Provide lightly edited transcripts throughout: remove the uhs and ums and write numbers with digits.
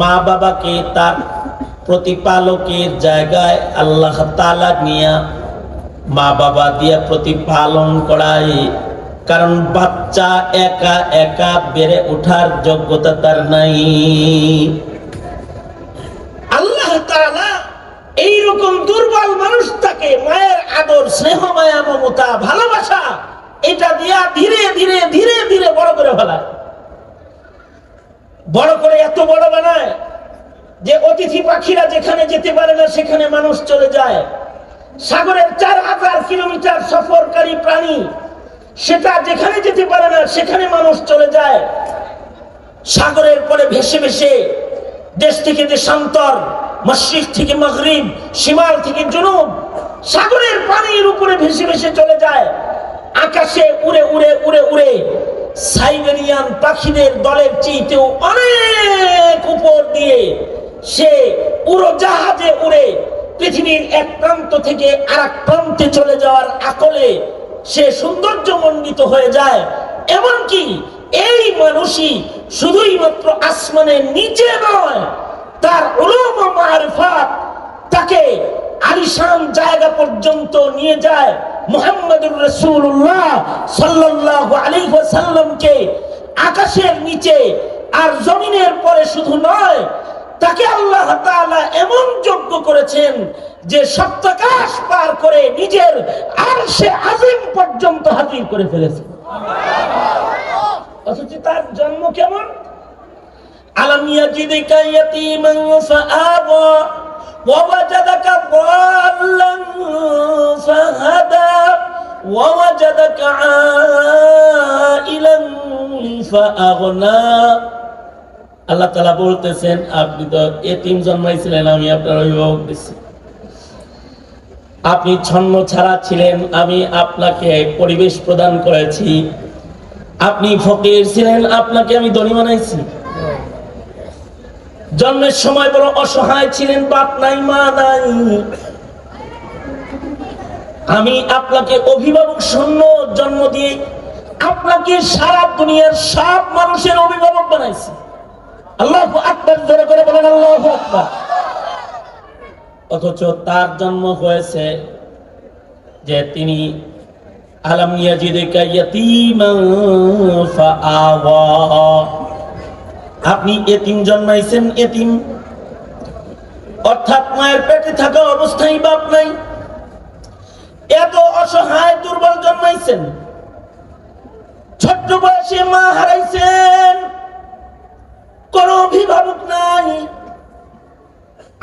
মা বাবাকে তার প্রতিপালকের জায়গায় আল্লাহ তাআলা নিয়া মা বাবা দিয়া প্রতিপালন করায়। কারণ বাচ্চা একা একা বেড়ে ওঠার যোগ্যতা তার নাই। আল্লাহ তাআলা এইরকম দুর্বল মানুষটাকে মায়ের আদর, স্নেহ, মায়া, মমতা, ভালোবাসা এটা দিয়া ধীরে ধীরে ধীরে ধীরে বড় করে ফেলায়। বড় করে এত বড় বানায় যে অতিথি পাখিরা যেখানে যেতে পারে না সেখানে মানুষ চলে যায়। সাগরের 4000 কিলোমিটার সফরকারী প্রাণী সেটা যেখানে যেতে পারে না সেখানে মানুষ চলে যায়। সাগরের পরে ভেসে ভেসে দেশ থেকে দেশান্তর, মশরিক থেকে মাগরিব, শিমাল থেকে জুনুব, সাগরের পানির উপরে ভেসে ভেসে চলে যায়। আকাশে উড়ে উড়ে উড়ে উড়ে সাইবেরিয়ান পাখিদের দলের চেয়েতেও অনেক উপর দিয়ে সে উড়োজাহাজে উড়ে পৃথিবীর এক প্রান্ত থেকে আরেক প্রান্তে চলে যাওয়ার আকলে সে সৌন্দর্যমণ্ডিত হয়ে যায়। এমনকি এই মানুষই শুধুই মাত্র আসমানের নিচে নয়, তার উলুম ও মারিফাত তাকে আলিশান জায়গা পর্যন্ত নিয়ে যায়। মুহাম্মদুর রাসূলুল্লাহ সাল্লাল্লাহু আলাইহি ওয়াসাল্লামকে আকাশের নিচে আর জমিনের পরে শুধু নয়, তাকে আল্লাহ তাআলা এমন যোগ্য করেছেন যে সপ্তাকাশ পার করে নিজের আরশে আজিম পর্যন্ত হাজির করে ফেলেছেন। অথচ তার জন্ম কেমন? আলাম ইয়াজিদকা ইয়াতীমান ফাআওয়া ওয়া ওয়াজাদাকা দাল্লান ফাহাদা ওয়া ওয়াজাদাকা আইলান ফাআগনা। আল্লাহ তাআলা বলতেছেন, আপনি তো এতিম জন্মাইছিলেন, আমি আপনার অভিভাবক দিছি। আপনি ছন্ন ছাড়া ছিলেন, আমি আপনাকে পরিবেশ প্রদান করেছি। আপনি ফকির ছিলেন, আপনাকে আমি ধনী বানাইছি। জন্মের সময় বড় অসহায় ছিলেন, বাপ নাই মা নাই, আমি আপনাকে অভিভাবক শূন্য জন্ম দিয়ে আপনাকে সারা দুনিয়ার সব মানুষের অভিভাবক বানাইছি। আল্লাহু আকবার, জোরে করে বলেন আল্লাহু আকবার। অথচ তার জন্ম হয়েছে যে তিনি আলাম ইয়াজিদকা ইয়াতীমান ফাআওয়া, আপনি এতিম জন্মাইছেন, এতিম অর্থাৎ মায়ের পেটে থাকা অবস্থায় বাপ নাই, এত অসহায় দুর্বল জন্মাইছেন। ছোট্ট বয়সে মা হারাইছেন, কোন অভিভাবক নাই।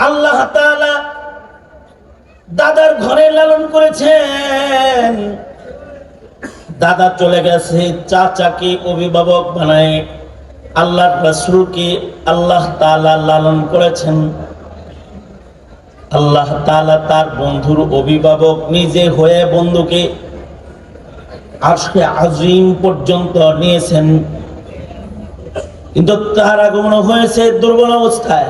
আল্লাহ তাআলা দাদার ঘরে লালন করেছেন, দাদা চলে গেছে, চাচাকে অভিভাবক বানায় আল্লাহর রাসূলকে আল্লাহ তাআলা লালন করেছেন। আল্লাহ তাআলা তার বন্ধুর অভিভাবক নিজে হয়ে বন্ধুকে আরশে আজিম পর্যন্ত নিয়েছেন। কিন্তু তার আগমন হয়েছে দুর্বল অবস্থায়।